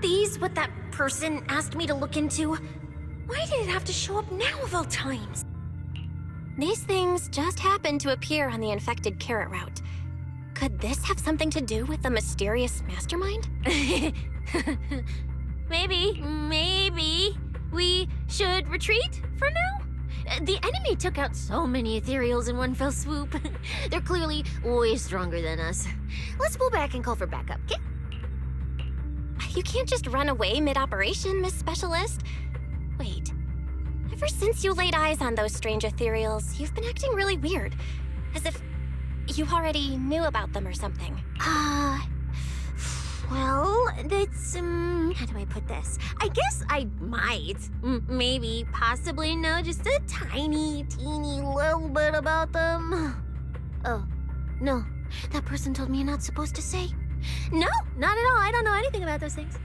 these what that person asked me to look into? Why did it have to show up now of all times? These things just happened to appear on the infected carrot route. Could this have something to do with the mysterious mastermind? Maybe. We should retreat for now? The enemy took out so many ethereals in one fell swoop. They're clearly way stronger than us. Let's pull back and call for backup, okay? You can't just run away mid-operation, Miss Specialist. Wait. Ever since you laid eyes on those strange ethereals, you've been acting really weird. As if you already knew about them or something. Well, that's, how do I put this? I guess I might, maybe, possibly know just a tiny, teeny little bit about them. Oh, no. That person told me you're not supposed to say. No, not at all. I don't know anything about those things.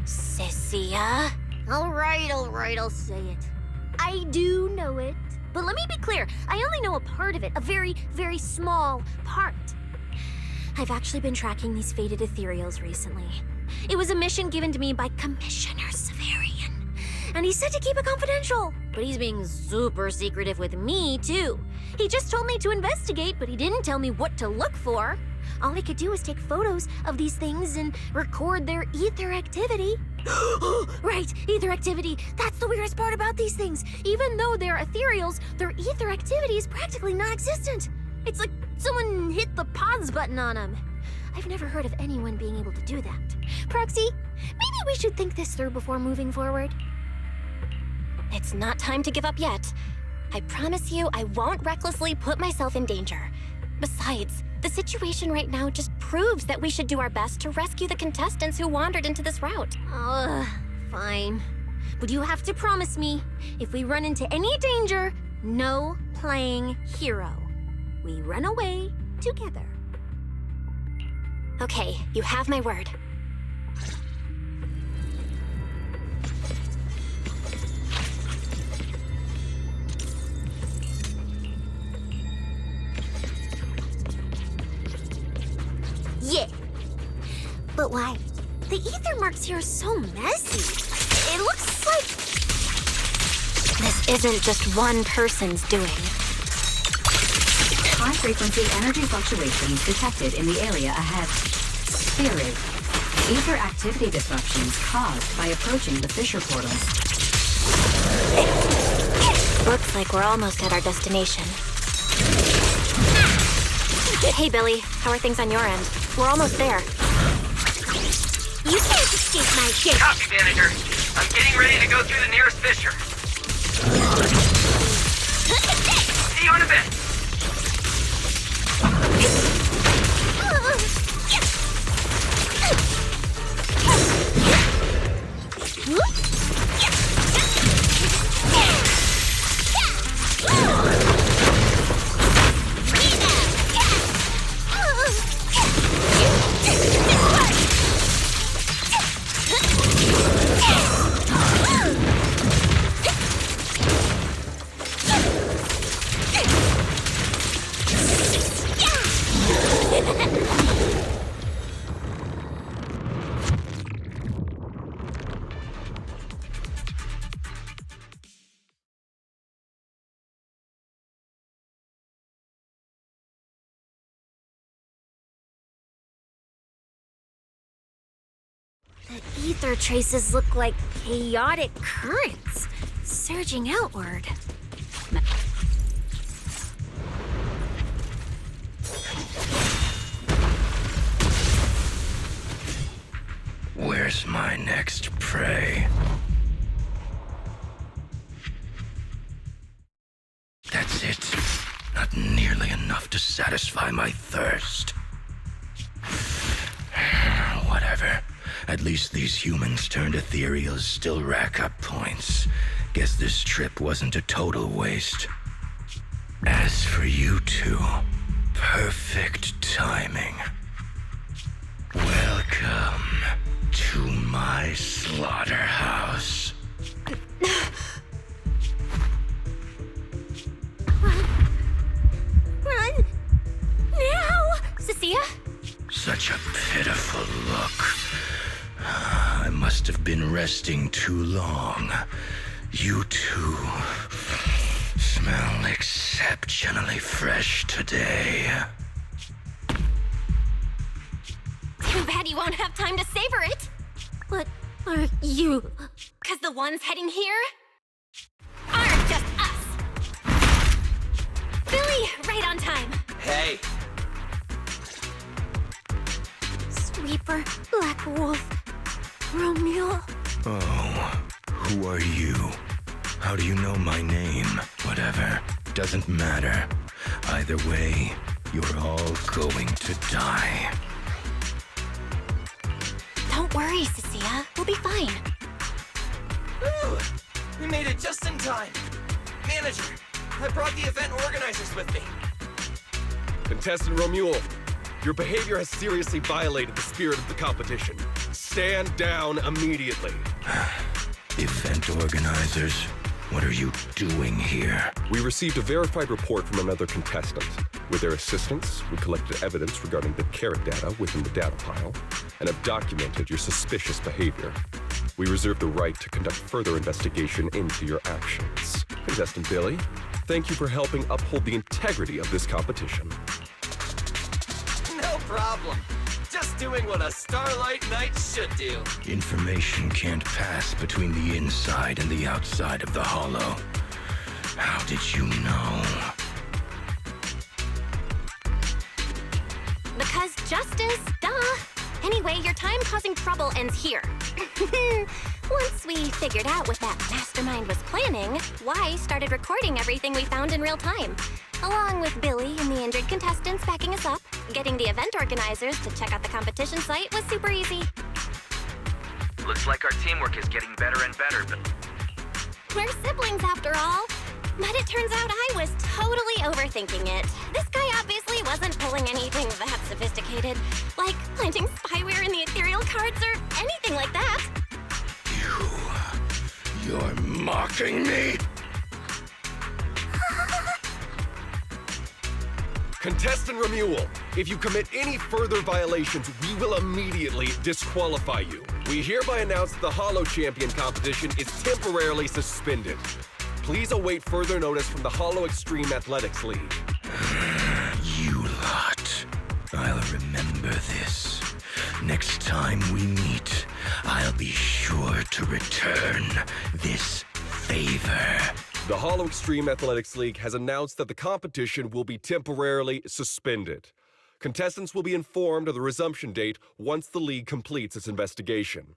Sissia. All right, I'll say it. I do know it. But let me be clear, I only know a part of it, a very, very small part. I've actually been tracking these faded ethereals recently. It was a mission given to me by Commissioner Severian, and he said to keep it confidential. But he's being super secretive with me, too. He just told me to investigate, but he didn't tell me what to look for. All he could do was take photos of these things and record their ether activity. Right, ether activity. That's the weirdest part about these things. Even though they're ethereals, their ether activity is practically non-existent. It's like someone hit the pause button on them. I've never heard of anyone being able to do that. Proxy, maybe we should think this through before moving forward. It's not time to give up yet. I promise you I won't recklessly put myself in danger. Besides, the situation right now just proves that we should do our best to rescue the contestants who wandered into this route. Fine. But you have to promise me, if we run into any danger, no playing hero. We run away together. Okay, you have my word. Yeah. But why? The ether marks here are so messy. It looks like... This isn't just one person's doing. High-frequency energy fluctuations detected in the area ahead. Theory: ether activity disruptions caused by approaching the fissure portals. Looks like we're almost at our destination. Hey, Billy. How are things on your end? We're almost there. You can't escape my ship. Copy, manager. I'm getting ready to go through the nearest fissure. See you in a bit. The ether traces look like chaotic currents, surging outward. Where's my next prey? That's it. Not nearly enough to satisfy my thirst. Whatever. At least these humans turned ethereals still rack up points. Guess this trip wasn't a total waste. As for you two, perfect timing. Welcome to my slaughterhouse. Run! Now! Sissia? Such a pitiful look. I must have been resting too long. You two smell exceptionally fresh today. Too bad you won't have time to savor it. What are you? Because the ones heading here aren't just us. Billy, right on time. Hey, Sweeper, Black Wolf, Romeo. Oh, who are you? How do you know my name? Whatever, doesn't matter. Either way, you're all going to die. Don't worry, Cecilia. We'll be fine. whew, we made it just in time. Manager, I brought the event organizers with me. Contestant Romuald, your behavior has seriously violated the spirit of the competition. Stand down immediately. Event organizers, what are you doing here? We received a verified report from another contestant. With their assistance, we collected evidence regarding the carrot data within the data pile and have documented your suspicious behavior. We reserve the right to conduct further investigation into your actions. Contestant Billy, thank you for helping uphold the integrity of this competition. No problem. Just doing what a Starlight Knight should do. Information can't pass between the inside and the outside of the Hollow. How did you know? Because justice, duh. Anyway, your time causing trouble ends here. Once we figured out what that mastermind was planning, Y started recording everything we found in real time. Along with Billy and the injured contestants backing us up, getting the event organizers to check out the competition site was super easy. Looks like our teamwork is getting better and better, but We're siblings after all. But it turns out I was totally overthinking it. This guy obviously wasn't pulling anything that sophisticated, like planting spyware in the ethereal cards or anything like that. You're mocking me? Contestant Romuald, if you commit any further violations, we will immediately disqualify you. We hereby announce that the Hollow Champion competition is temporarily suspended. Please await further notice from the Hollow Extreme Athletics League. You lot. I'll remember this. Next time we meet, I'll be sure to return this favor. The Hollow Extreme Athletics League has announced that the competition will be temporarily suspended. Contestants will be informed of the resumption date once the league completes its investigation.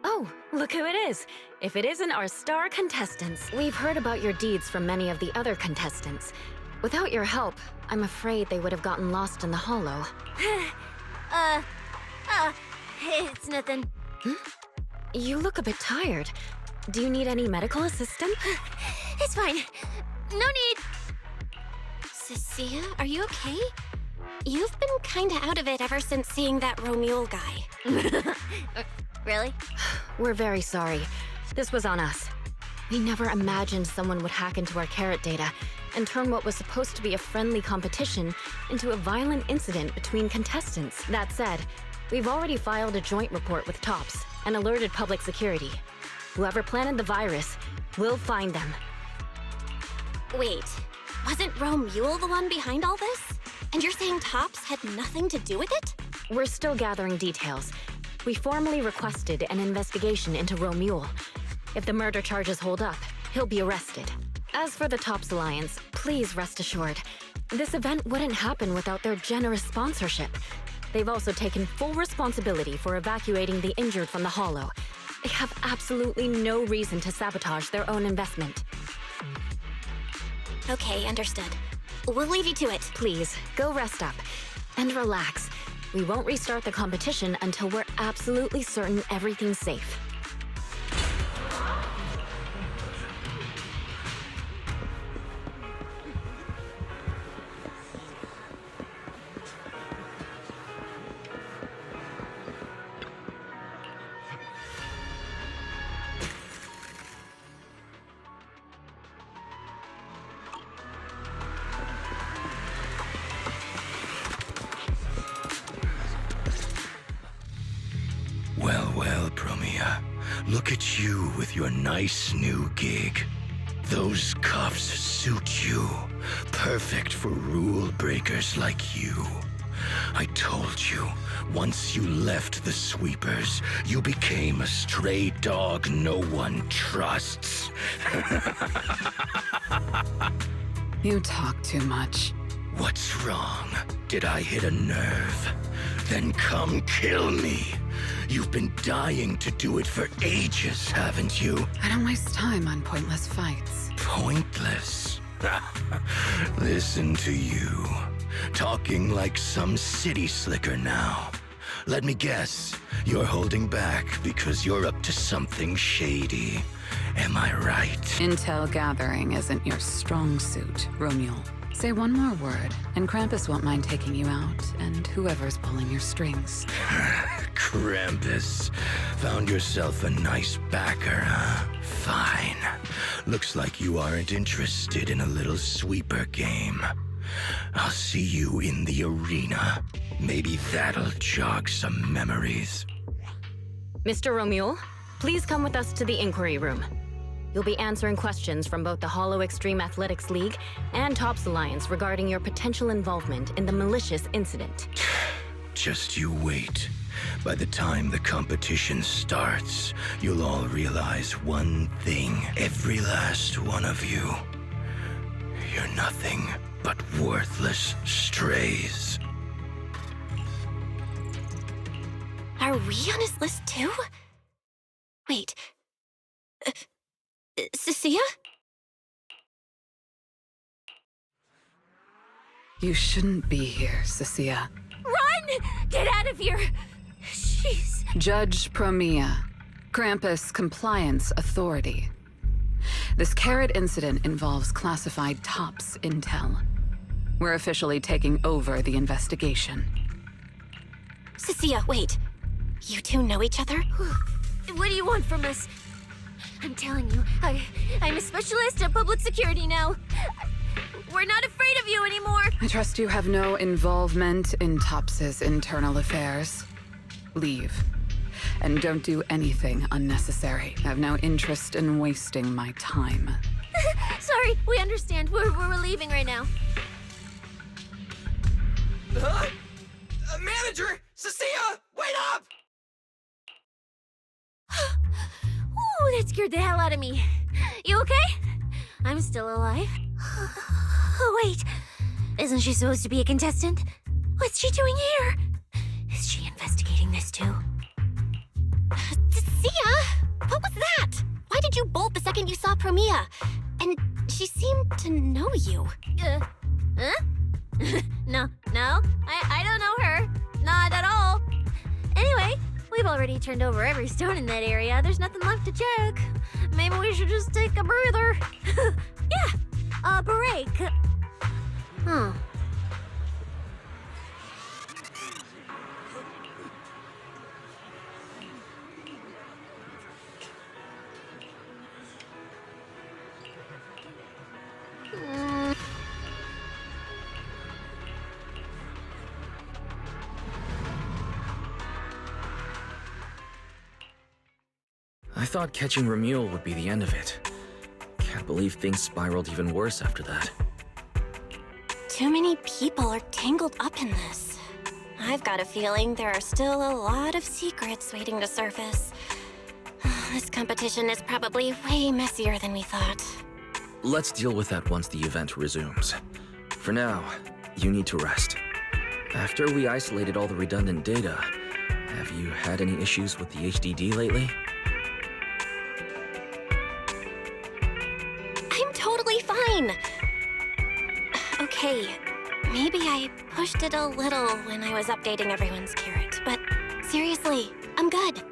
Oh, look who it is. If it isn't our star contestants. We've heard about your deeds from many of the other contestants. Without your help, I'm afraid they would have gotten lost in the Hollow. It's nothing. You look a bit tired. Do you need any medical assistance? It's fine. No need. Cecilia, are you okay? You've been kinda out of it ever since seeing that Romuald guy. Really? We're very sorry. This was on us. We never imagined someone would hack into our carrot data and turn what was supposed to be a friendly competition into a violent incident between contestants. That said, we've already filed a joint report with TOPS and alerted public security. Whoever planted the virus, we'll find them. Wait, wasn't Romuald the one behind all this? And you're saying TOPS had nothing to do with it? We're still gathering details. We formally requested an investigation into Romuald. If the murder charges hold up, he'll be arrested. As for the TOPS Alliance, please rest assured, this event wouldn't happen without their generous sponsorship. They've also taken full responsibility for evacuating the injured from the Hollow. They have absolutely no reason to sabotage their own investment. Okay, understood. We'll leave you to it. Please, go rest up. And relax. We won't restart the competition until we're absolutely certain everything's safe. Look at you with your nice new gig. Those cuffs suit you. Perfect for rule breakers like you. I told you, once you left the sweepers, you became a stray dog no one trusts. You talk too much. What's wrong? Did I hit a nerve? Then come kill me. You've been dying to do it for ages, haven't you? I don't waste time on pointless fights. Pointless. Listen to you. Talking like some city slicker now. Let me guess, you're holding back because you're up to something shady. Am I right? Intel gathering isn't your strong suit, Romule. Say one more word, and Krampus won't mind taking you out, and whoever's pulling your strings. Krampus. Found yourself a nice backer, huh? Fine. Looks like you aren't interested in a little sweeper game. I'll see you in the arena. Maybe that'll jog some memories. Mr. Romule, please come with us to the inquiry room. You'll be answering questions from both the Hollow Extreme Athletics League and Tops Alliance regarding your potential involvement in the malicious incident. Just you wait. By the time the competition starts, you'll all realize one thing. Every last one of you. You're nothing but worthless strays. Are we on his list too? Wait. Cecilia? You shouldn't be here, Cecilia. Run! Get out of here! Jeez. Judge Promia, Krampus Compliance Authority. This carrot incident involves classified Tops intel. We're officially taking over the investigation. Cecilia, wait. You two know each other? What do you want from us? I'm telling you, I'm a specialist at public security now. We're not afraid of you anymore. I trust you have no involvement in Tops's internal affairs. Leave. And don't do anything unnecessary. I have no interest in wasting my time. Sorry, we understand. We're leaving right now. Manager! Cecilia! Wait up! Ooh, that scared the hell out of me. You okay? I'm still alive. Oh, wait. Isn't she supposed to be a contestant? What's she doing here? Is she investigating this too? Sia, what was that? Why did you bolt the second you saw Promia? And she seemed to know you. Huh? No, I don't know her. Not at all. Anyway, we've already turned over every stone in that area. There's nothing left to check. Maybe we should just take a breather. Yeah, a break. Huh. I thought catching Romule would be the end of it. Can't believe things spiraled even worse after that. Too many people are tangled up in this. I've got a feeling there are still a lot of secrets waiting to surface. This competition is probably way messier than we thought. Let's deal with that once the event resumes. For now, you need to rest. After we isolated all the redundant data, have you had any issues with the HDD lately? I'm totally fine. Okay, maybe I pushed it a little when I was updating everyone's carrot, but seriously, I'm good.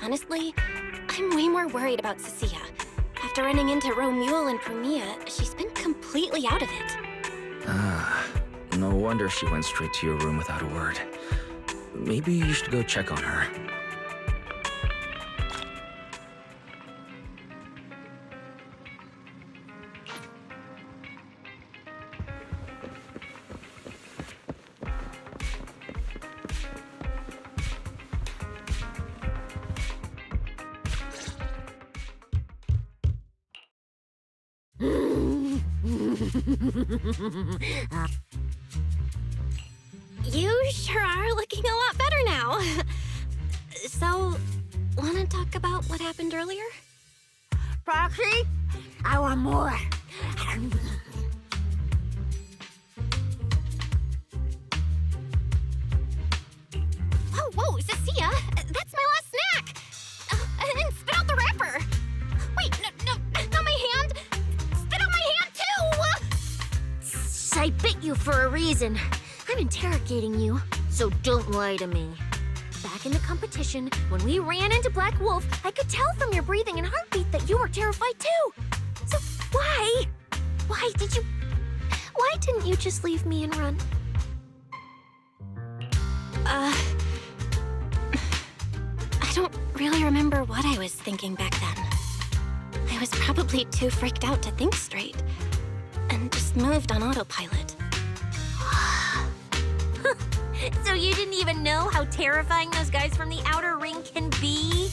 Honestly, I'm way more worried about Cecilia. After running into Romule and Promia, she's been completely out of it. Ah, no wonder she went straight to your room without a word. Maybe you should go check on her. You sure are looking a lot better now. So, wanna talk about what happened earlier? Proxy, I want more. Oh, whoa, Cecilia, that's my last snack! And spit out the wrapper! Wait, no, not my hand! Spit out my hand, too! I bit you for a reason. I'm interrogating you, so don't lie to me. Back in the competition, when we ran into Black Wolf, I could tell from your breathing and heartbeat that you were terrified too. So why? Why didn't you just leave me and run? I don't really remember what I was thinking back then. I was probably too freaked out to think straight, and just moved on autopilot. So you didn't even know how terrifying those guys from the outer ring can be?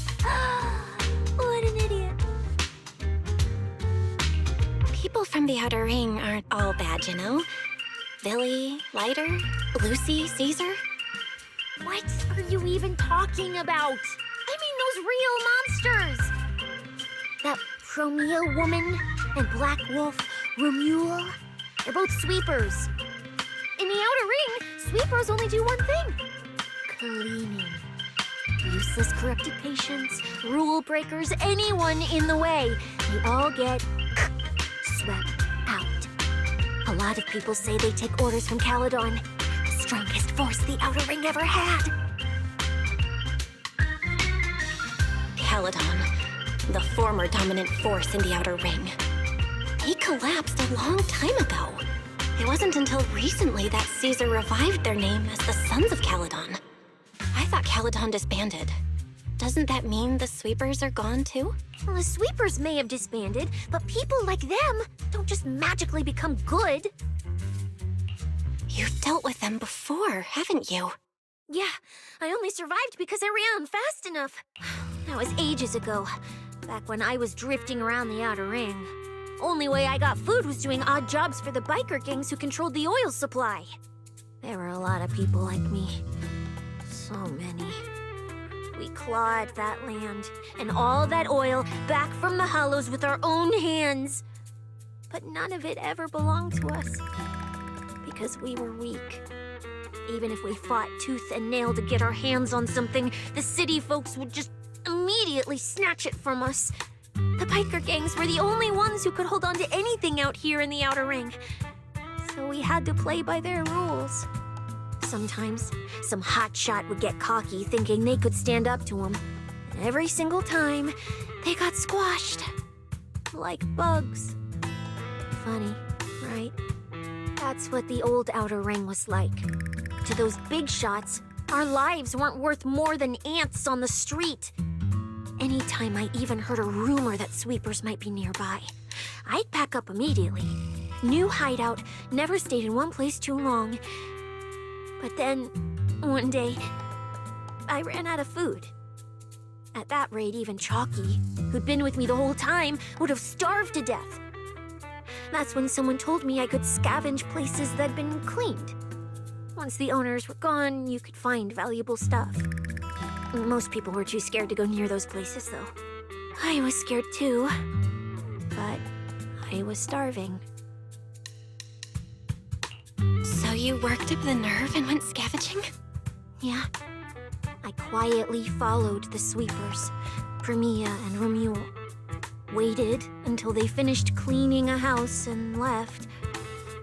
What an idiot. People from the outer ring aren't all bad, you know? Billy, Leiter, Lucy, Caesar. What are you even talking about? I mean those real monsters! That Promia woman and Black Wolf, Romuald, they're both sweepers. In the outer ring, sweepers only do one thing. Cleaning. Useless corrupted patients, rule breakers, anyone in the way. They all get swept out. A lot of people say they take orders from Caledon, the strongest force the outer ring ever had. Caledon, the former dominant force in the outer ring. He collapsed a long time ago. It wasn't until recently that Caesar revived their name as the Sons of Caledon. I thought Caledon disbanded. Doesn't that mean the sweepers are gone too? Well, the sweepers may have disbanded, but people like them don't just magically become good. You've dealt with them before, haven't you? Yeah, I only survived because I ran fast enough. That was ages ago, back when I was drifting around the outer ring. Only way I got food was doing odd jobs for the biker gangs who controlled the oil supply. There were a lot of people like me. So many. We clawed that land and all that oil back from the hollows with our own hands. But none of it ever belonged to us. Because we were weak. Even if we fought tooth and nail to get our hands on something, the city folks would just immediately snatch it from us. The biker gangs were the only ones who could hold on to anything out here in the outer ring. So we had to play by their rules. Sometimes, some hotshot would get cocky thinking they could stand up to them. And every single time, they got squashed. Like bugs. Funny, right? That's what the old outer ring was like. To those big shots, our lives weren't worth more than ants on the street. Anytime I even heard a rumor that sweepers might be nearby, I'd pack up immediately. New hideout, never stayed in one place too long. But then, one day, I ran out of food. At that rate, even Chalky, who'd been with me the whole time, would have starved to death. That's when someone told me I could scavenge places that'd been cleaned. Once the owners were gone, you could find valuable stuff. Most people were too scared to go near those places, though. I was scared too, but I was starving. So you worked up the nerve and went scavenging? Yeah. I quietly followed the sweepers, Premia and Romuald. Waited until they finished cleaning a house and left,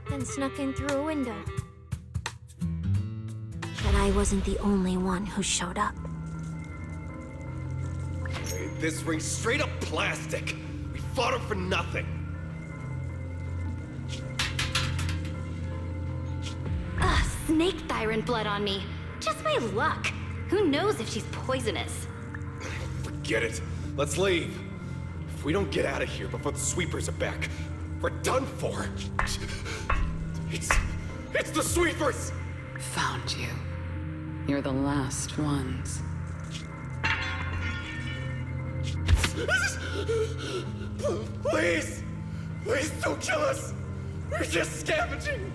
then snuck in through a window. But I wasn't the only one who showed up. This ring's straight up plastic. We fought him for nothing. Ugh, snake tyrant blood on me. Just my luck. Who knows if she's poisonous? Forget it. Let's leave. If we don't get out of here before the sweepers are back, we're done for. It's the sweepers! Found you. You're the last ones. Please! Please don't kill us! We're just scavenging!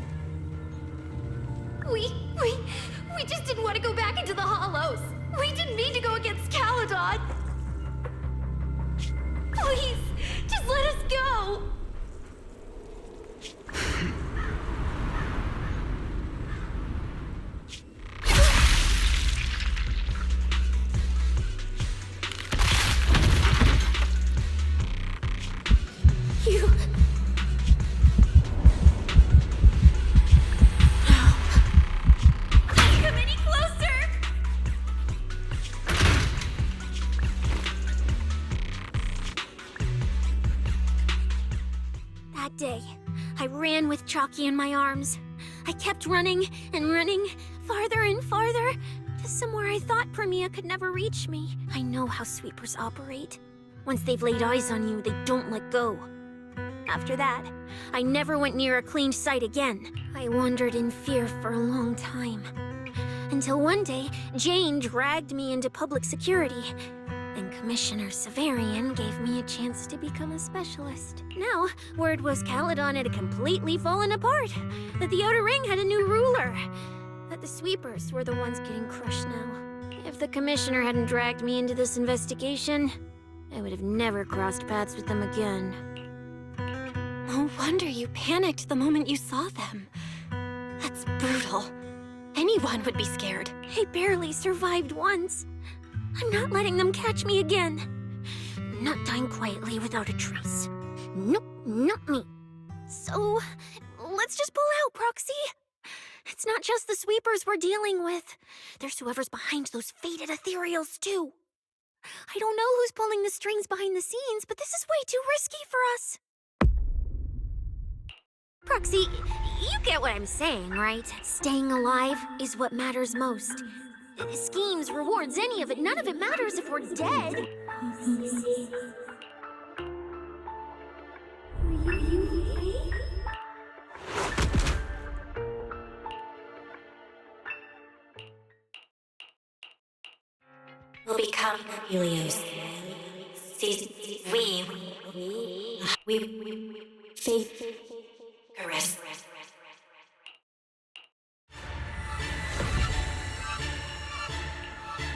We just didn't want to go back into the Hollows. We didn't mean to go against Caledon. Please, just let us go. You... Come any closer. That day, I ran with Chalky in my arms. I kept running and running, farther and farther, to somewhere I thought Premia could never reach me. I know how sweepers operate. Once they've laid eyes on you, they don't let go. After that, I never went near a cleaned site again. I wandered in fear for a long time. Until one day, Jane dragged me into public security, and Commissioner Severian gave me a chance to become a specialist. Now, word was Caledon had completely fallen apart, that the Outer Ring had a new ruler, that the sweepers were the ones getting crushed now. If the Commissioner hadn't dragged me into this investigation, I would have never crossed paths with them again. No wonder you panicked the moment you saw them. That's brutal. Anyone would be scared. I barely survived once. I'm not letting them catch me again. Not dying quietly without a trace. Nope, not me. So, let's just pull out, Proxy. It's not just the sweepers we're dealing with. There's whoever's behind those faded ethereals, too. I don't know who's pulling the strings behind the scenes, but this is way too risky for us. Proxy, you get what I'm saying, right? Staying alive is what matters most. Schemes, rewards, any of it, none of it matters if we're dead. We'll become Helios. We faith, caress.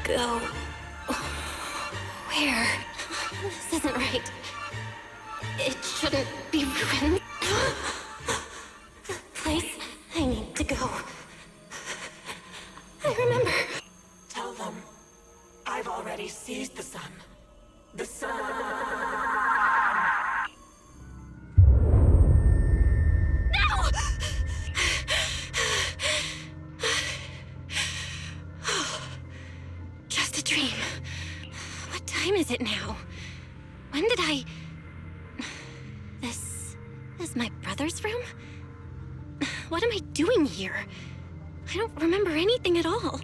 Go. Where? This isn't right. It shouldn't be ruined. The place I need to go. I remember. Tell them I've already seized the sun. The sun! No! Just a dream. What time is it now? When did I... This is my brother's room? What am I doing here? I don't remember anything at all.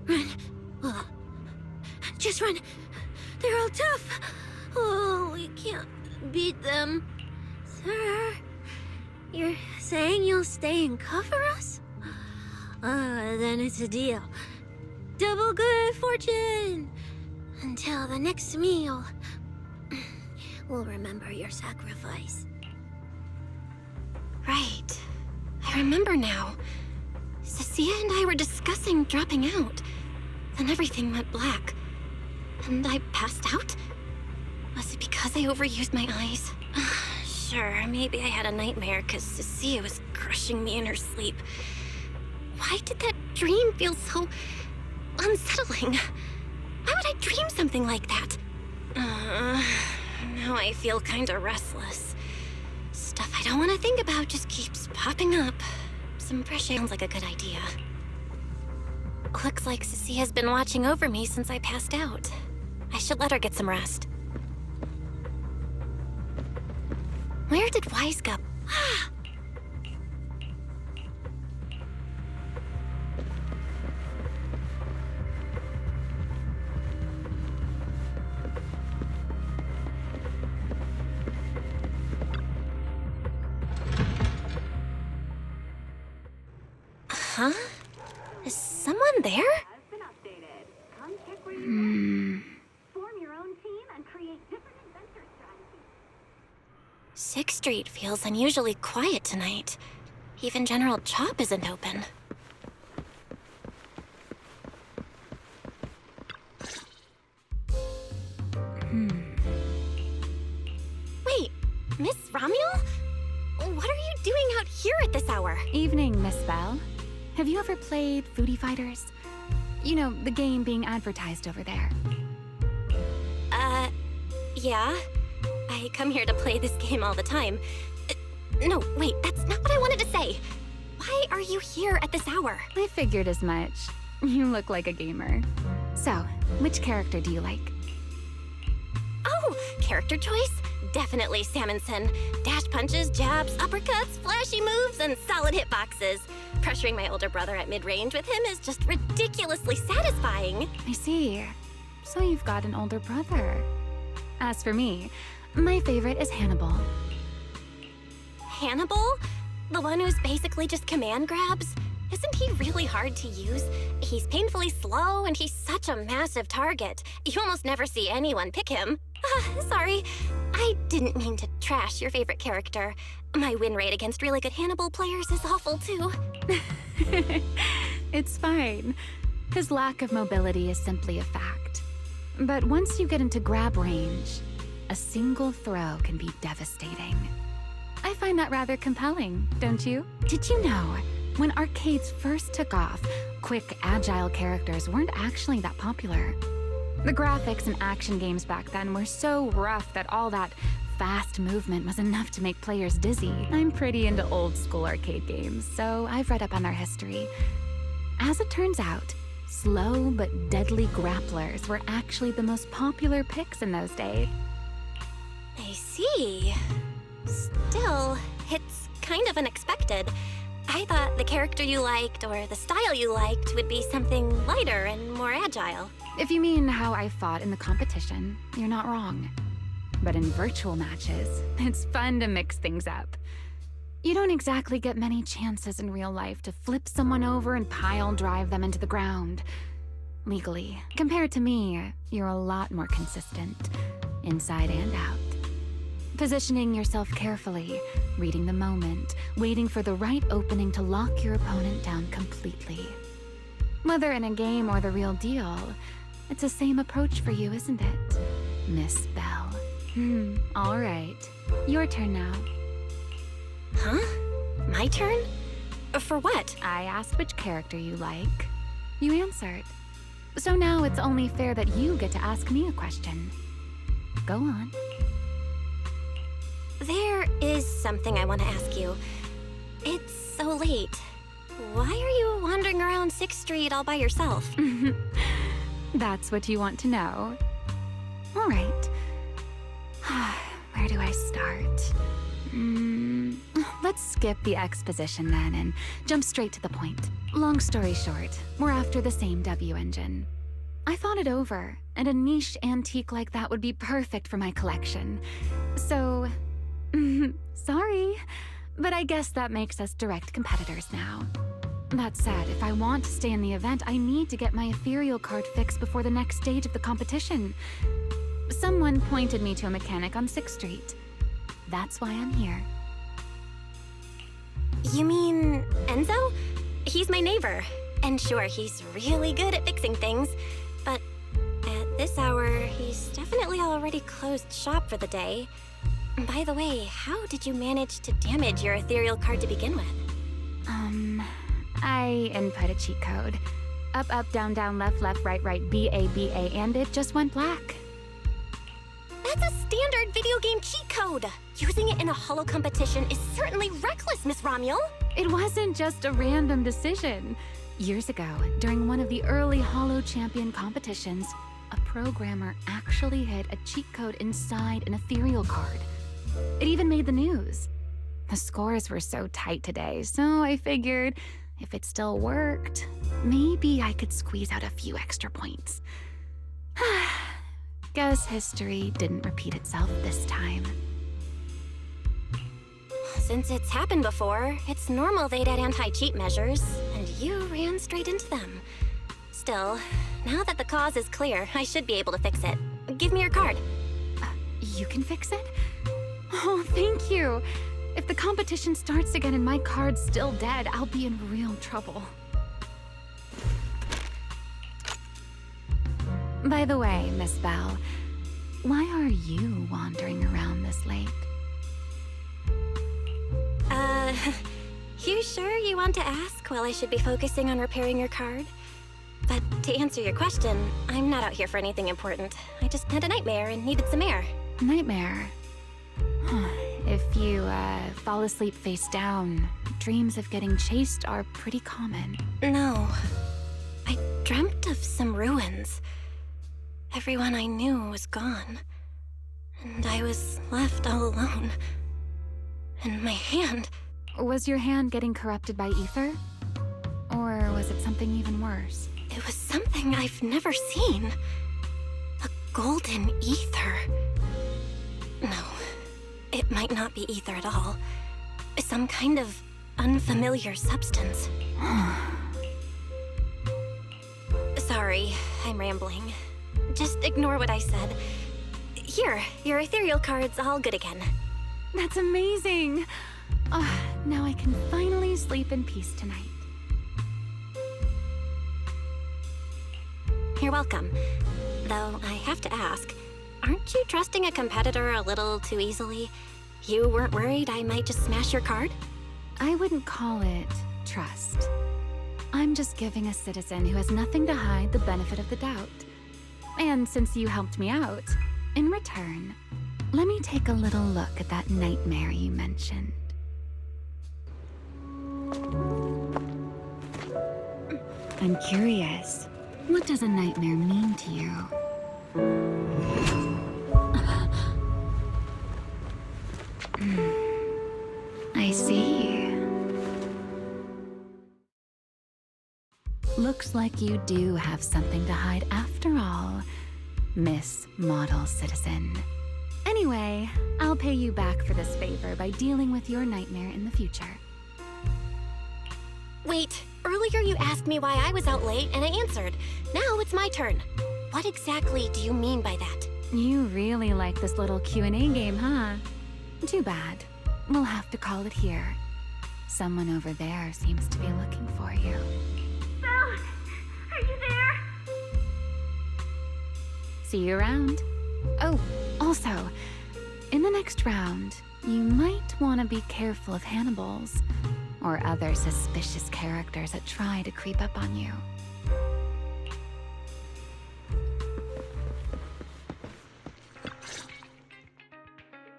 Run. Just run. They're all tough. Oh, we can't beat them. Sir, you're saying you'll stay and cover us? Then it's a deal. Double good fortune. Until the next meal. We'll remember your sacrifice. Right. I remember now. Cecilia and I were discussing dropping out. Then everything went black. And I passed out? Was it because I overused my eyes? Sure, maybe I had a nightmare because Cecilia was crushing me in her sleep. Why did that dream feel so unsettling? Why would I dream something like that? Now I feel kinda restless. Stuff I don't want to think about just keeps popping up. Some fresh air sounds like a good idea. Looks like Cecilia's been watching over me since I passed out. I should let her get some rest. Where did Wise go? Huh? Is someone there? 6th Street feels unusually quiet tonight. Even General Chop isn't open. Wait, Miss Romuel? What are you doing out here at this hour? Evening, Miss Bell. Have you ever played Foodie Fighters? You know, the game being advertised over there. Yeah. I come here to play this game all the time. No, wait, that's not what I wanted to say. Why are you here at this hour? I figured as much. You look like a gamer. So, which character do you like? Oh, character choice? Definitely Salmonson. Dash punches, jabs, uppercuts, flashy moves, and solid hitboxes. Pressuring my older brother at mid-range with him is just ridiculously satisfying. I see. So you've got an older brother. As for me, my favorite is Hannibal. Hannibal? The one who's basically just command grabs? Isn't he really hard to use? He's painfully slow, and he's such a massive target. You almost never see anyone pick him. Sorry. I didn't mean to trash your favorite character. My win rate against really good Hannibal players is awful, too. It's fine. His lack of mobility is simply a fact. But once you get into grab range, a single throw can be devastating. I find that rather compelling, don't you? Did you know, when arcades first took off, quick, agile characters weren't actually that popular. The graphics in action games back then were so rough that all that fast movement was enough to make players dizzy. I'm pretty into old school arcade games, so I've read up on their history. As it turns out, slow but deadly grapplers were actually the most popular picks in those days. I see. Still, it's kind of unexpected. I thought the character you liked or the style you liked would be something lighter and more agile. If you mean how I fought in the competition, you're not wrong. But in virtual matches, it's fun to mix things up. You don't exactly get many chances in real life to flip someone over and pile drive them into the ground. Legally, compared to me, you're a lot more consistent, inside and out. Positioning yourself carefully, reading the moment, waiting for the right opening to lock your opponent down completely. Whether in a game or the real deal, it's the same approach for you, isn't it, Miss Bell? All right. Your turn now. Huh? My turn? For what? I asked which character you like. You answered. So now it's only fair that you get to ask me a question. Go on. There is something I want to ask you. It's so late. Why are you wandering around 6th Street all by yourself? That's what you want to know. All right. Where do I start? Let's skip the exposition then and jump straight to the point. Long story short, we're after the same W engine. I thought it over, and a niche antique like that would be perfect for my collection. So, sorry, but I guess that makes us direct competitors now. That said, if I want to stay in the event, I need to get my ethereal card fixed before the next stage of the competition. Someone pointed me to a mechanic on 6th Street. That's why I'm here. You mean Enzo? He's my neighbor. And sure, he's really good at fixing things. But at this hour, he's definitely already closed shop for the day. By the way, how did you manage to damage your ethereal card to begin with? I input a cheat code. Up, up, down, down, left, left, right, right, B-A, B-A, and it just went black. That's a standard video game cheat code. Using it in a holo competition is certainly reckless, Miss Romuel. It wasn't just a random decision. Years ago, during one of the early holo champion competitions, a programmer actually hid a cheat code inside an ethereal card. It even made the news. The scores were so tight today, so I figured if it still worked, maybe I could squeeze out a few extra points. Guess history didn't repeat itself this time. Since it's happened before, it's normal they'd add anti-cheat measures, and you ran straight into them. Still, now that the cause is clear, I should be able to fix it. Give me your card. You can fix it? Oh, thank you. If the competition starts again and my card's still dead, I'll be in real trouble. By the way, Miss Bell, why are you wandering around this late? You sure you want to ask while I should be focusing on repairing your card? But to answer your question, I'm not out here for anything important. I just had a nightmare and needed some air. Nightmare? If you, fall asleep face down, dreams of getting chased are pretty common. No. I dreamt of some ruins. Everyone I knew was gone. And I was left all alone. And my hand... Was your hand getting corrupted by ether? Or was it something even worse? It was something I've never seen. A golden ether. No, it might not be ether at all. Some kind of unfamiliar substance. Sorry, I'm rambling. Just ignore what I said. Here, your ethereal card's all good again. That's amazing! Now I can finally sleep in peace tonight. You're welcome. Though I have to ask, aren't you trusting a competitor a little too easily? You weren't worried I might just smash your card? I wouldn't call it trust. I'm just giving a citizen who has nothing to hide the benefit of the doubt. And since you helped me out, in return, let me take a little look at that nightmare you mentioned. I'm curious. What does a nightmare mean to you? I see. Looks like you do have something to hide after all, Miss Model Citizen. Anyway, I'll pay you back for this favor by dealing with your nightmare in the future. Wait, earlier you asked me why I was out late and I answered. Now it's my turn. What exactly do you mean by that? You really like this little Q&A game, huh? Too bad. We'll have to call it here. Someone over there seems to be looking for you. Belle! Are you there? See you around. Oh, also, in the next round, you might want to be careful of Hannibals or other suspicious characters that try to creep up on you.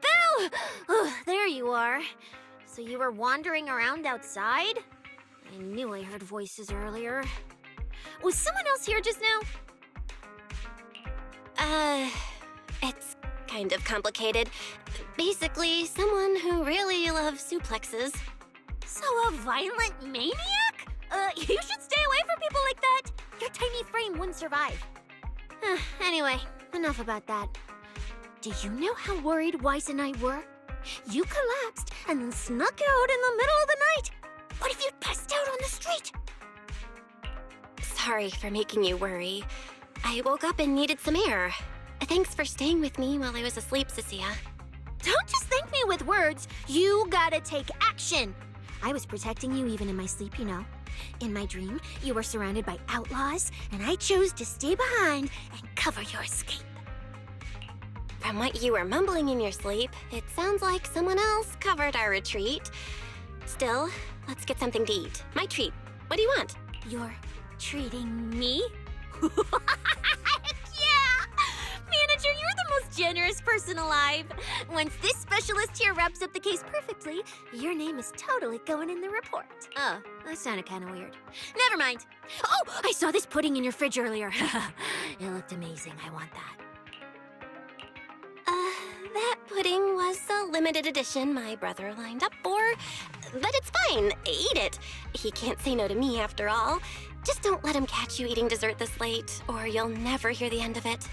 Belle! Oh, there you are. So you were wandering around outside? I knew I heard voices earlier. Was someone else here just now? It's kind of complicated. Basically, someone who really loves suplexes. So a violent maniac? You should stay away from people like that. Your tiny frame wouldn't survive. Anyway, enough about that. Do you know how worried Weiss and I were? You collapsed and then snuck out in the middle of the night. What if you'd passed out on the street? Sorry for making you worry. I woke up and needed some air. Thanks for staying with me while I was asleep, Cecilia. Don't just thank me with words. You gotta take action. I was protecting you even in my sleep, you know. In my dream, you were surrounded by outlaws, and I chose to stay behind and cover your escape. From what you were mumbling in your sleep, it sounds like someone else covered our retreat. Still, let's get something to eat. My treat. What do you want? You're treating me? Yeah! Manager, you're the most generous person alive. Once this specialist here wraps up the case perfectly, your name is totally going in the report. Oh, that sounded kind of weird. Never mind. Oh, I saw this pudding in your fridge earlier. It looked amazing. I want that. That pudding was a limited edition my brother lined up for. But it's fine. Eat it. He can't say no to me after all. Just don't let him catch you eating dessert this late, or you'll never hear the end of it.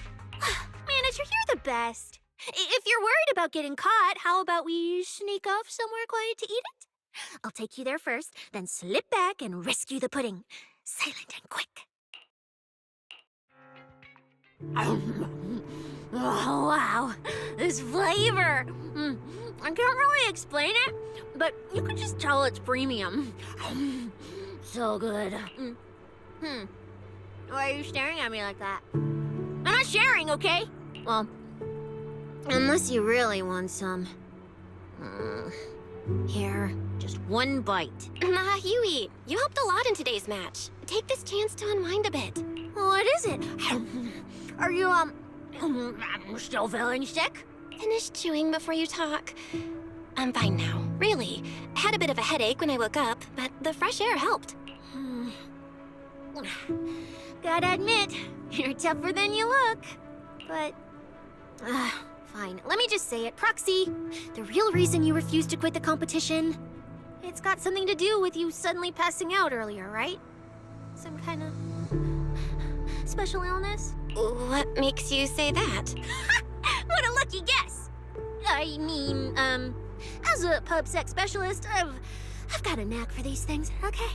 Manager, you're the best. If you're worried about getting caught, how about we sneak off somewhere quiet to eat it? I'll take you there first, then slip back and rescue the pudding. Silent and quick. Oh, wow. This flavor. I can't really explain it, but you can just tell it's premium. So good. Why are you staring at me like that? I'm not sharing, okay? Well, unless you really want some. Here, just one bite. Nah, you eat. You helped a lot in today's match. Take this chance to unwind a bit. What is it? Are you, still feeling sick? Finish chewing before you talk. I'm fine now, really. I had a bit of a headache when I woke up, but the fresh air helped. Gotta admit, you're tougher than you look. But, fine. Let me just say it. Proxy, the real reason you refused to quit the competition, it's got something to do with you suddenly passing out earlier, right? Some kind of special illness? What makes you say that? What a lucky guess! I mean, as a pub-sec specialist, I've got a knack for these things, okay?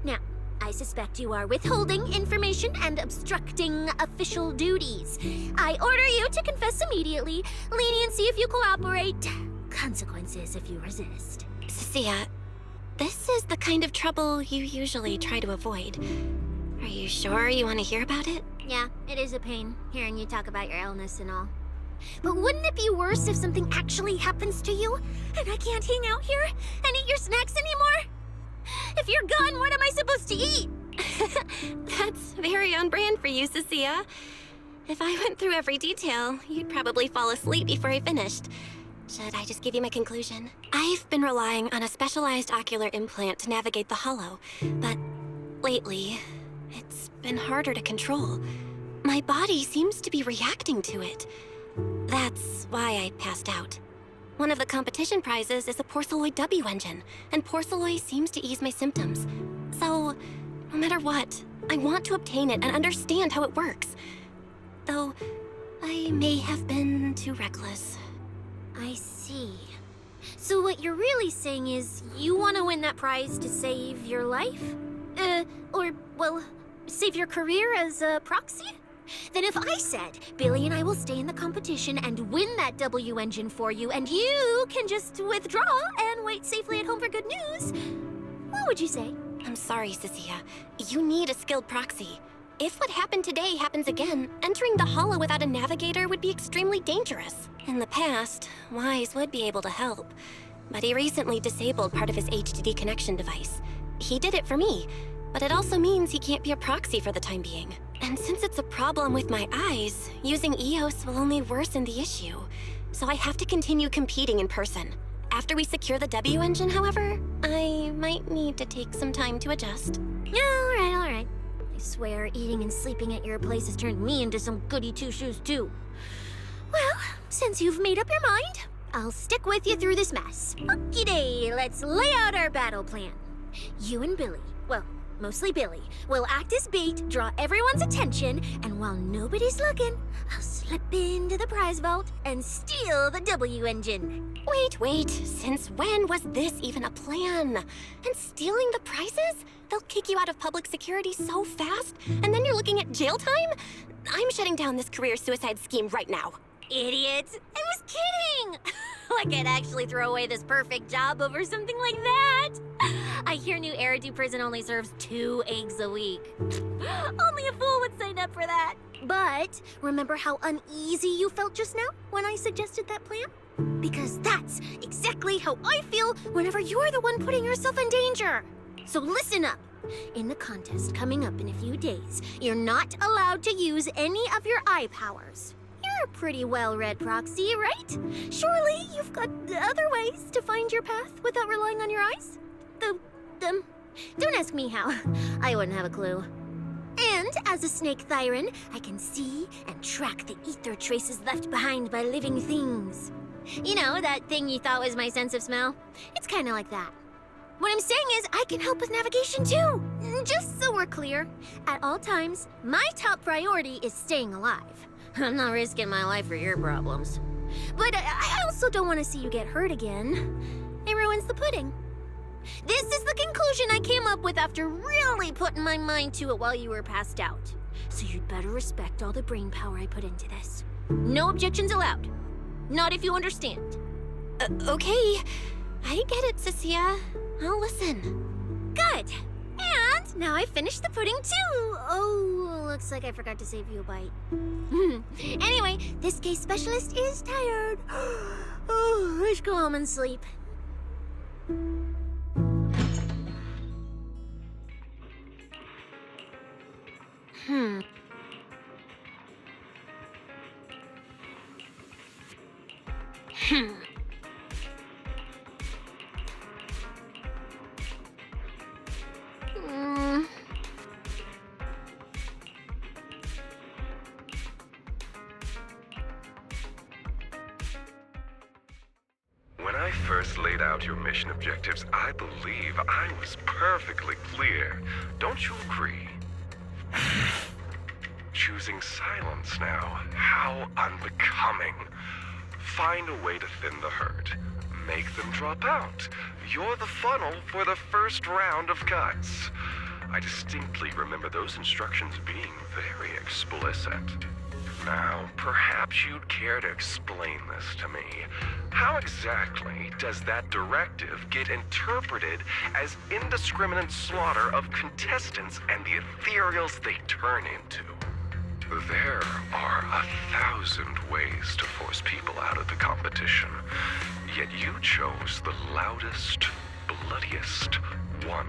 Now, I suspect you are withholding information and obstructing official duties. I order you to confess immediately, leniency if you cooperate, consequences if you resist. Cecilia, this is the kind of trouble you usually try to avoid. Are you sure you want to hear about it? Yeah, it is a pain, hearing you talk about your illness and all. But wouldn't it be worse if something actually happens to you, and I can't hang out here and eat your snacks anymore? If you're gone, what am I supposed to eat? That's very on brand for you, Cecilia. If I went through every detail, you'd probably fall asleep before I finished. Should I just give you my conclusion? I've been relying on a specialized ocular implant to navigate the hollow, but lately, it's been harder to control. My body seems to be reacting to it. That's why I passed out. One of the competition prizes is a Porceloid W engine, and Porceloid seems to ease my symptoms. So, no matter what, I want to obtain it and understand how it works. Though, I may have been too reckless. I see. So what you're really saying is you want to win that prize to save your life? Save your career as a proxy? Then if I said, Billy and I will stay in the competition and win that W engine for you, and you can just withdraw and wait safely at home for good news, what would you say? I'm sorry, Cecilia. You need a skilled proxy. If what happened today happens again, entering the hollow without a navigator would be extremely dangerous. In the past, Wise would be able to help, but he recently disabled part of his HDD connection device. He did it for me, but it also means he can't be a proxy for the time being. And since it's a problem with my eyes, using EOS will only worsen the issue. So I have to continue competing in person. After we secure the W engine, however, I might need to take some time to adjust. All right. I swear eating and sleeping at your place has turned me into some goody two-shoes too. Well, since you've made up your mind, I'll stick with you through this mess. Okie day, let's lay out our battle plan. You and Billy, well, mostly Billy, will act as bait, draw everyone's attention, and while nobody's looking, I'll slip into the prize vault and steal the W engine. Wait, since when was this even a plan? And stealing the prizes? They'll kick you out of public security so fast, and then you're looking at jail time? I'm shutting down this career suicide scheme right now. Idiot! I was kidding! Like I'd actually throw away this perfect job over something like that! I hear New Eridu Prison only serves 2 eggs a week. Only a fool would sign up for that! But remember how uneasy you felt just now when I suggested that plan? Because that's exactly how I feel whenever you're the one putting yourself in danger! So listen up! In the contest coming up in a few days, you're not allowed to use any of your eye powers. You're a pretty well-read proxy, right? Surely you've got other ways to find your path without relying on your eyes? Don't ask me how. I wouldn't have a clue. And as a snake Thyran, I can see and track the ether traces left behind by living things. You know, that thing you thought was my sense of smell? It's kind of like that. What I'm saying is I can help with navigation too. Just so we're clear, at all times, my top priority is staying alive. I'm not risking my life for your problems. But I also don't want to see you get hurt again. It ruins the pudding. This is the conclusion I came up with after really putting my mind to it while you were passed out. So you'd better respect all the brain power I put into this. No objections allowed. Not if you understand. Okay. I get it, Cecilia. I'll listen. Good. And now I've finished the pudding too. Oh, looks like I forgot to save you a bite. Anyway, this case specialist is tired. Oh, let's go home and sleep. When I first laid out your mission objectives, I believe I was perfectly clear. Don't you agree? Choosing silence now. How unbecoming. Find a way to thin the herd. Make them drop out. You're the funnel for the first round of cuts. I distinctly remember those instructions being very explicit. Now, perhaps you'd care to explain this to me. How exactly does that directive get interpreted as indiscriminate slaughter of contestants and the ethereals they turn into? There are 1,000 ways to force people out of the competition, yet you chose the loudest, bloodiest one.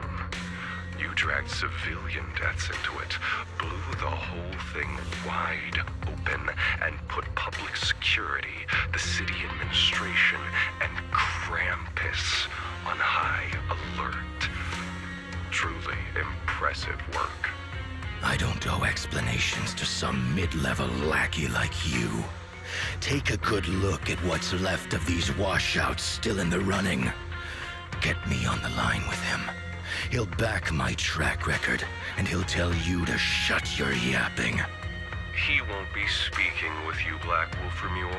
You dragged civilian deaths into it, blew the whole thing wide open, and put public security, the city administration, and Krampus on high alert. Truly impressive work. I don't owe explanations to some mid-level lackey like you. Take a good look at what's left of these washouts still in the running. Get me on the line with him. He'll back my track record, and he'll tell you to shut your yapping. He won't be speaking with you, Black Wolf Mule.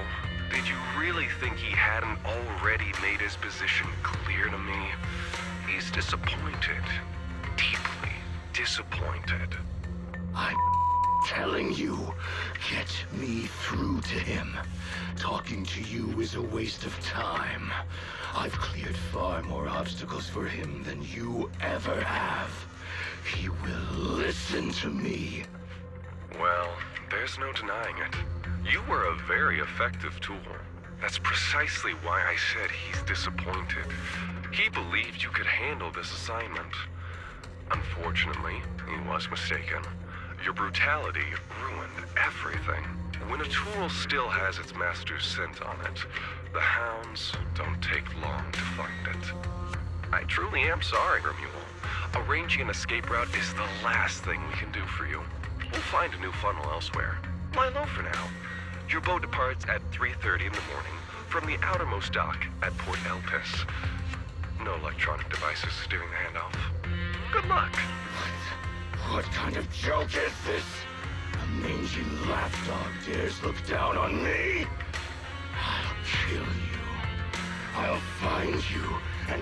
Did you really think he hadn't already made his position clear to me? He's disappointed. Deeply disappointed. I'm telling you, get me through to him. Talking to you is a waste of time. I've cleared far more obstacles for him than you ever have. He will listen to me. Well, there's no denying it. You were a very effective tool. That's precisely why I said he's disappointed. He believed you could handle this assignment. Unfortunately, he was mistaken. Your brutality ruined everything. When a tool still has its master's scent on it, the hounds don't take long to find it. I truly am sorry, Romulo. Arranging an escape route is the last thing we can do for you. We'll find a new funnel elsewhere. Lie low for now. Your boat departs at 3:30 in the morning from the outermost dock at Port Elpis. No electronic devices steering the handoff. Good luck. What kind of joke is this? A mangy lapdog dares look down on me? I'll kill you. I'll find you and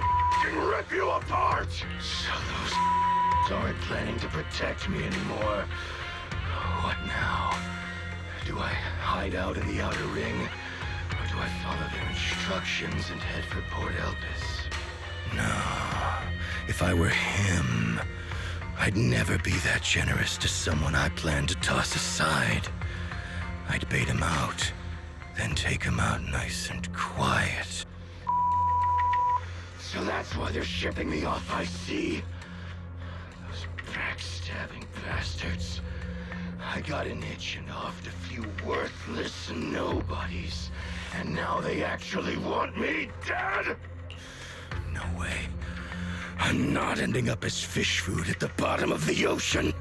rip you apart. So those aren't planning to protect me anymore. What now? Do I hide out in the outer ring? Or do I follow their instructions and head for Port Elpis? No. If I were him, I'd never be that generous to someone I plan to toss aside. I'd bait him out, then take him out nice and quiet. So that's why they're shipping me off by sea. Those backstabbing bastards. I got an itch and offed a few worthless nobodies, and now they actually want me dead? No way. I'm not ending up as fish food at the bottom of the ocean.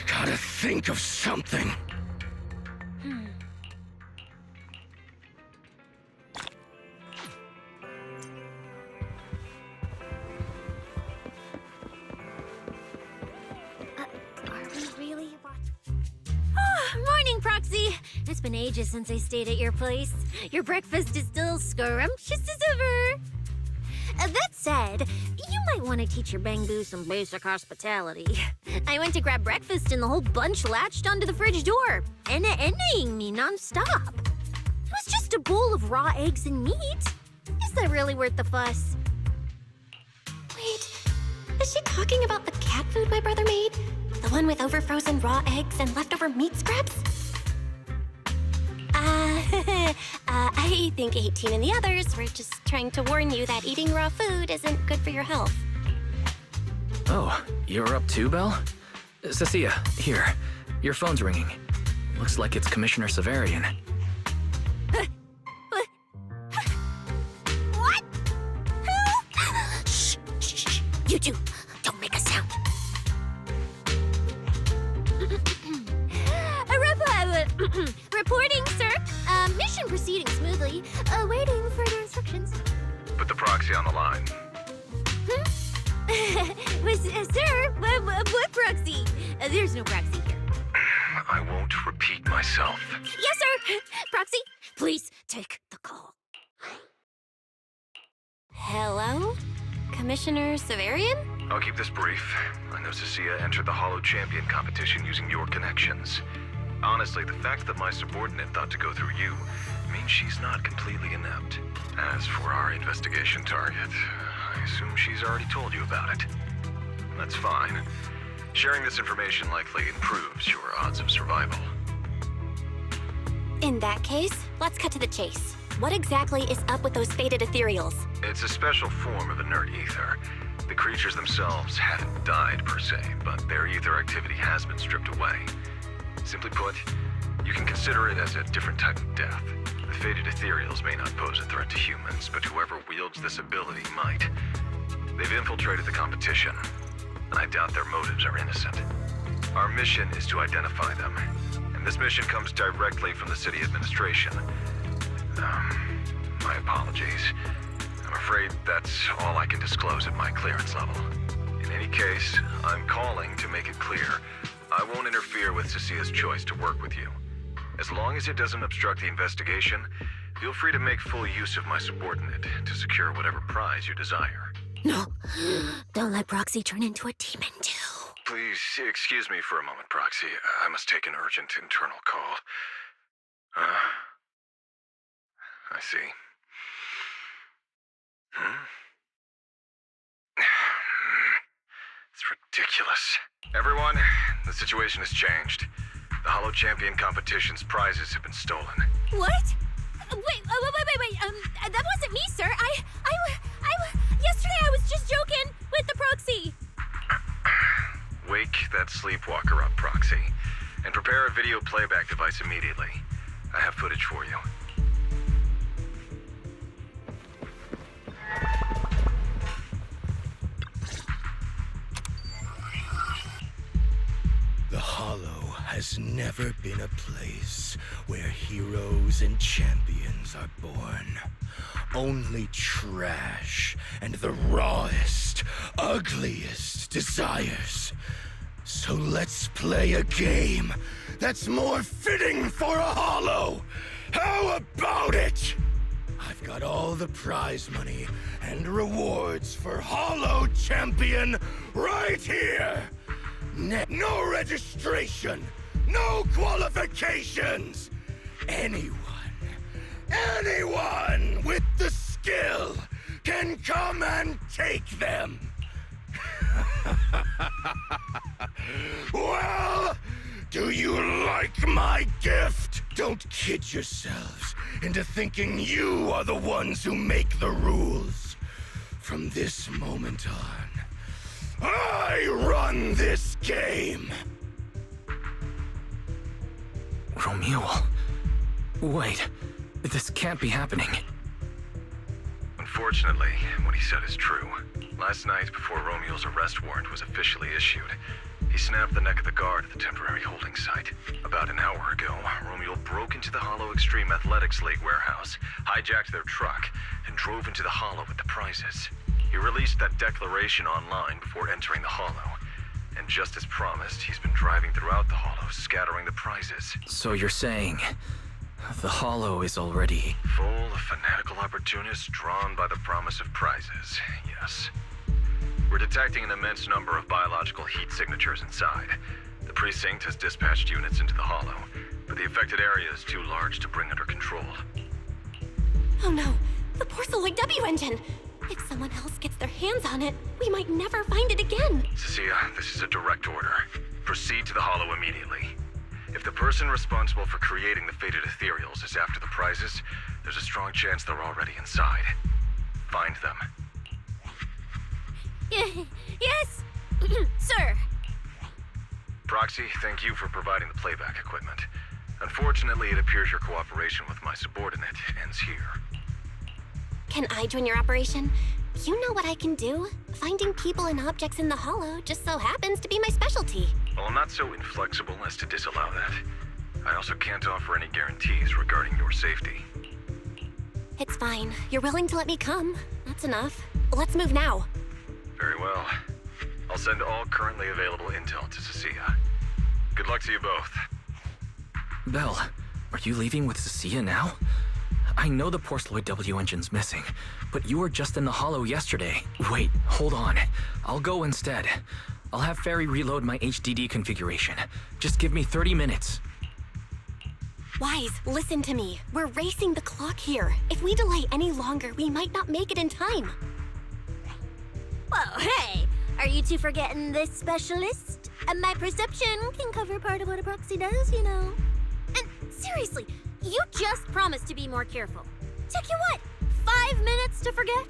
Gotta think of something. Are we really morning, Proxy. It's been ages since I stayed at your place. Your breakfast is still scrumptious as ever. That said, you might want to teach your Bangbu some basic hospitality. I went to grab breakfast and the whole bunch latched onto the fridge door, envying me nonstop. It was just a bowl of raw eggs and meat. Is that really worth the fuss? Wait, is she talking about the cat food my brother made? The one with overfrozen raw eggs and leftover meat scraps? I think 18 and the others were just trying to warn you that eating raw food isn't good for your health. Oh, you're up too, Belle? Cecilia, here. Your phone's ringing. Looks like it's Commissioner Severian. What? Who? Shh, shh, shh. You two, don't make a sound. Reporting, sir. Mission proceeding smoothly. Waiting further instructions. Put the proxy on the line. Sir, what proxy? There's no proxy here. I won't repeat myself. Yes, sir. Proxy, please take the call. Hello? Commissioner Severian? I'll keep this brief. I know Cecilia entered the Hollow Champion competition using your connections. Honestly, the fact that my subordinate thought to go through you means she's not completely inept. As for our investigation target, I assume she's already told you about it. That's fine. Sharing this information likely improves your odds of survival. In that case, let's cut to the chase. What exactly is up with those faded ethereals? It's a special form of inert ether. The creatures themselves haven't died per se, but their ether activity has been stripped away. Simply put, you can consider it as a different type of death. The faded ethereals may not pose a threat to humans, but whoever wields this ability might. They've infiltrated the competition, and I doubt their motives are innocent. Our mission is to identify them, and this mission comes directly from the city administration. My apologies. I'm afraid that's all I can disclose at my clearance level. In any case, I'm calling to make it clear I won't interfere with Cecilia's choice to work with you. As long as it doesn't obstruct the investigation, feel free to make full use of my subordinate to secure whatever prize you desire. No, don't let Proxy turn into a demon, too. Please excuse me for a moment, Proxy. I must take an urgent internal call. I see. It's ridiculous. Everyone, the situation has changed. The Hollow Champion competition's prizes have been stolen. What? Wait, that wasn't me, sir. Yesterday I was just joking with the Proxy. Wake that sleepwalker up, Proxy, and prepare a video playback device immediately. I have footage for you. The Hollow has never been a place where heroes and champions are born. Only trash and the rawest, ugliest desires. So let's play a game that's more fitting for a Hollow. How about it? I've got all the prize money and rewards for Hollow Champion right here. No registration, no qualifications. Anyone with the skill can come and take them. Well, do you like my gift? Don't kid yourselves into thinking you are the ones who make the rules. From this moment on, I run this game. Romuald. Wait, this can't be happening. Unfortunately, what he said is true. Last night, before Romuald's arrest warrant was officially issued, he snapped the neck of the guard at the temporary holding site. About an hour ago, Romuald broke into the Hollow Extreme Athletics League warehouse, hijacked their truck, and drove into the Hollow with the prizes. He released that declaration online before entering the Hollow. And just as promised, he's been driving throughout the Hollow, scattering the prizes. So you're saying The Hollow is already... Full of fanatical opportunists drawn by the promise of prizes, yes. We're detecting an immense number of biological heat signatures inside. The precinct has dispatched units into the Hollow, but the affected area is too large to bring under control. Oh no, the Porceloid W engine! If someone else gets their hands on it, we might never find it again. Cecilia, this is a direct order. Proceed to the Hollow immediately. If the person responsible for creating the fated ethereals is after the prizes, there's a strong chance they're already inside. Find them. Yes, sir. Proxy, thank you for providing the playback equipment. Unfortunately, it appears your cooperation with my subordinate ends here. Can I join your operation? You know what I can do. Finding people and objects in the Hollow just so happens to be my specialty. Well, I'm not so inflexible as to disallow that. I also can't offer any guarantees regarding your safety. It's fine. You're willing to let me come. That's enough. Let's move now. Very well. I'll send all currently available intel to Cecilia. Good luck to you both. Belle, are you leaving with Cecilia now? I know the Porceloid W engine's missing, but you were just in the Hollow yesterday. Wait, hold on. I'll go instead. I'll have Ferry reload my HDD configuration. Just give me 30 minutes. Wise, listen to me. We're racing the clock here. If we delay any longer, we might not make it in time. Well, hey, are you two forgetting this specialist? My perception can cover part of what a proxy does, you know. And seriously, you just promised to be more careful. Took you what, 5 minutes to forget?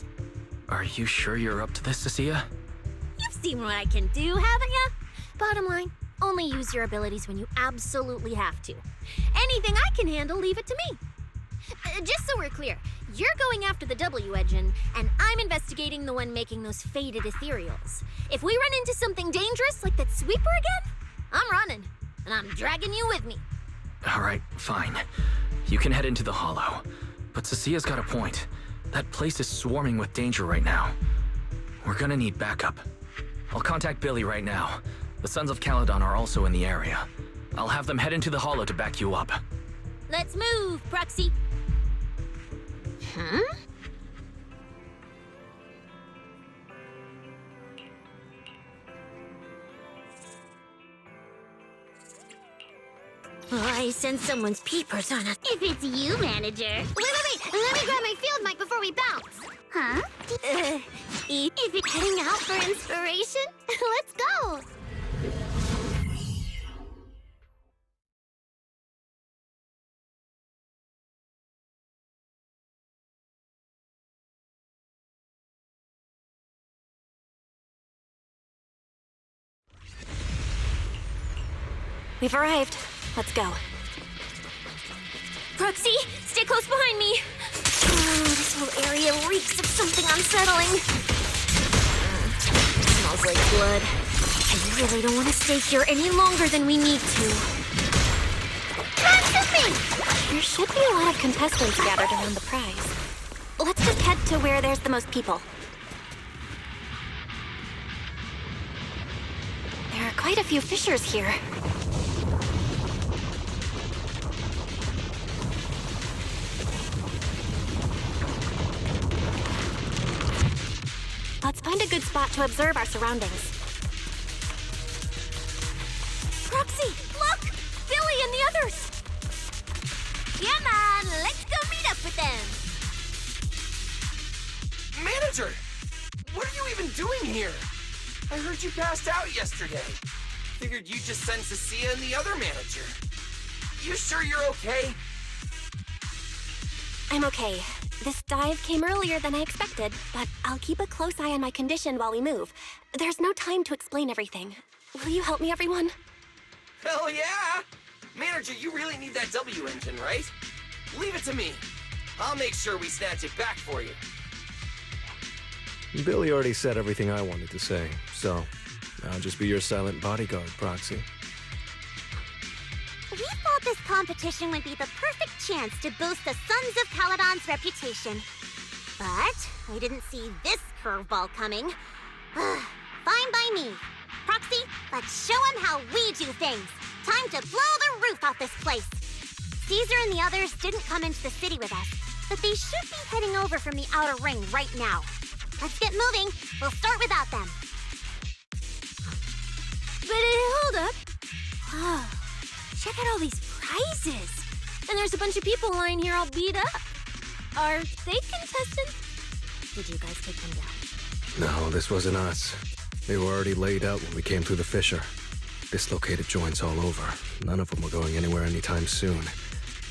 Are you sure you're up to this, Cecilia? You've seen what I can do, haven't you? Bottom line, only use your abilities when you absolutely have to. Anything I can handle, leave it to me. Just so we're clear, you're going after the W engine, and I'm investigating the one making those faded ethereals. If we run into something dangerous like that sweeper again, I'm running, and I'm dragging you with me. All right, fine. You can head into the Hollow. But Cecilia's got a point. That place is swarming with danger right now. We're gonna need backup. I'll contact Billy right now. The Sons of Caledon are also in the area. I'll have them head into the Hollow to back you up. Let's move, Proxy. Huh? Oh, I sense someone's peepers on us. If it's you, manager. Wait. Let me grab my field mic before we bounce. Huh? If you're heading out for inspiration, let's go. We've arrived. Let's go. Proxy, stay close behind me. Oh, this whole area reeks of something unsettling. Smells like blood. I really don't want to stay here any longer than we need to. Come to me! There should be a lot of contestants gathered around the prize. Let's just head to where there's the most people. There are quite a few fissures here. Let's find a good spot to observe our surroundings. Proxy, look! Billy and the others! Come on, let's go meet up with them! Manager! What are you even doing here? I heard you passed out yesterday. Figured you'd just send Cecilia and the other manager. You sure you're okay? I'm okay. This dive came earlier than I expected, but I'll keep a close eye on my condition while we move. There's no time to explain everything. Will you help me, everyone? Hell yeah! Manager, you really need that W engine, right? Leave it to me. I'll make sure we snatch it back for you. Billy already said everything I wanted to say, so I'll just be your silent bodyguard, Proxy. We thought this competition would be the perfect chance to boost the Sons of Caledon's reputation. But I didn't see this curveball coming. Fine by me. Proxy, let's show them how we do things. Time to blow the roof off this place. Caesar and the others didn't come into the city with us, but they should be heading over from the outer ring right now. Let's get moving. We'll start without them. But hold up. Oh, check out all these prizes. And there's a bunch of people lying here all beat up. Are they contestants? Did you guys take them down? No, this wasn't us. They were already laid out when we came through the fissure. Dislocated joints all over. None of them were going anywhere anytime soon.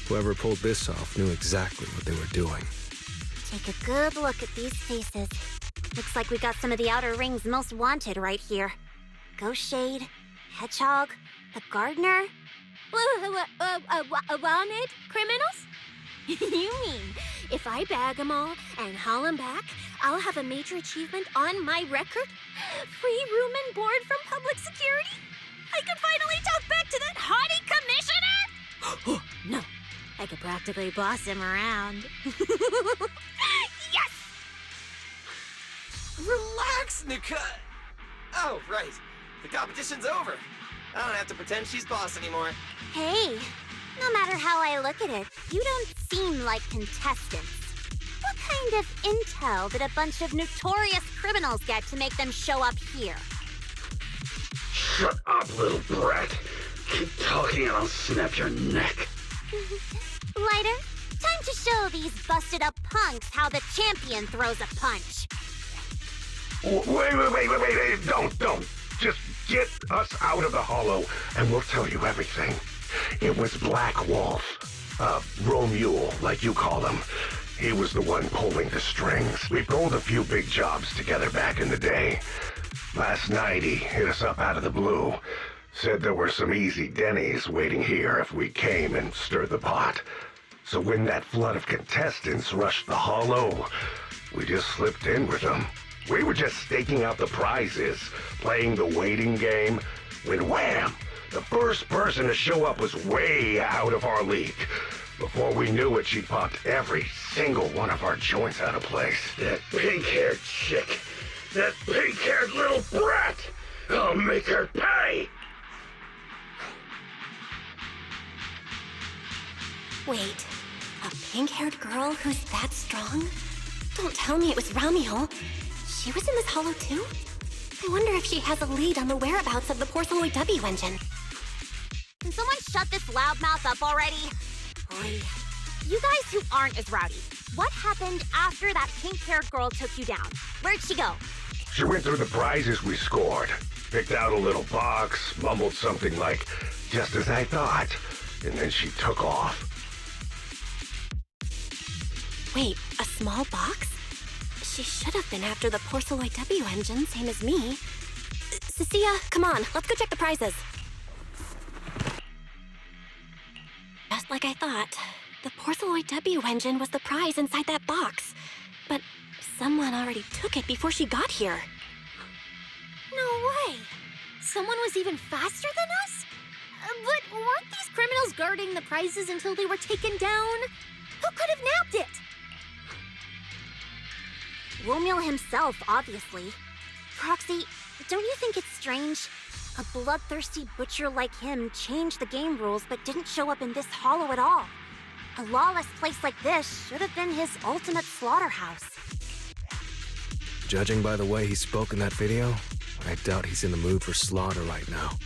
Whoever pulled this off knew exactly what they were doing. Take a good look at these faces. Looks like we got some of the outer ring's most wanted right here. Ghost Shade, Hedgehog, the Gardener. Wanted criminals? You mean, if I bag them all and haul them back, I'll have a major achievement on my record? Free room and board from public security? I could finally talk back to that haughty commissioner? No, I could practically boss him around. Yes! Relax, Nika. Oh, right. The competition's over. I don't have to pretend she's boss anymore. Hey, no matter how I look at it, you don't seem like contestants. What kind of intel did a bunch of notorious criminals get to make them show up here? Shut up, little brat. Keep talking and I'll snap your neck. Lighter, time to show these busted up punks how the champion throws a punch. Wait, don't. Just get us out of the hollow and we'll tell you everything. It was Black Wolf. Romule, like you call him. He was the one pulling the strings. We pulled a few big jobs together back in the day. Last night he hit us up out of the blue. Said there were some easy Denny's waiting here if we came and stirred the pot. So when that flood of contestants rushed the hollow, we just slipped in with them. We were just staking out the prizes, playing the waiting game, when wham! The first person to show up was way out of our league. Before we knew it, she popped every single one of our joints out of place. That pink-haired chick. That pink-haired little brat! I'll make her pay! Wait, a pink-haired girl who's that strong? Don't tell me it was Ramiel. She was in this hollow too? I wonder if she has a lead on the whereabouts of the Porceloid W engine. Can someone shut this loudmouth up already? Oy. You guys who aren't as rowdy, what happened after that pink-haired girl took you down? Where'd she go? She went through the prizes we scored, picked out a little box, mumbled something like, "just as I thought," and then she took off. Wait, a small box? She should have been after the Porceloid W engine, same as me. Cecilia, come on, let's go check the prizes. Just like I thought, the Porceloid W engine was the prize inside that box. But someone already took it before she got here. No way! Someone was even faster than us? But weren't these criminals guarding the prizes until they were taken down? Who could have nabbed it? Romeo himself, obviously. Proxy, don't you think it's strange? A bloodthirsty butcher like him changed the game rules but didn't show up in this hollow at all. A lawless place like this should have been his ultimate slaughterhouse. Judging by the way he spoke in that video, I doubt he's in the mood for slaughter right now.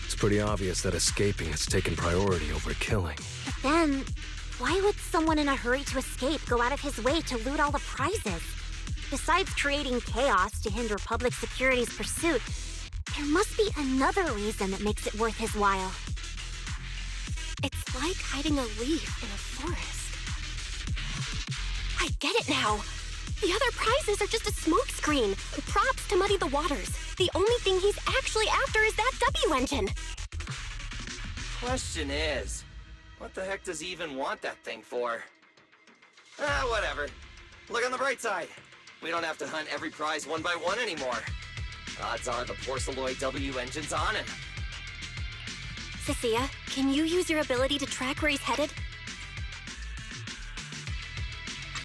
It's pretty obvious that escaping has taken priority over killing. But then, why would someone in a hurry to escape go out of his way to loot all the prizes? Besides creating chaos to hinder public security's pursuit, there must be another reason that makes it worth his while. It's like hiding a leaf in a forest. I get it now. The other prizes are just a smokescreen, props to muddy the waters. The only thing he's actually after is that W engine. Question is, what the heck does he even want that thing for? Whatever. Look on the bright side. We don't have to hunt every prize one by one anymore. Odds are the Porceloid W engine's on him. Cecilia, can you use your ability to track where he's headed?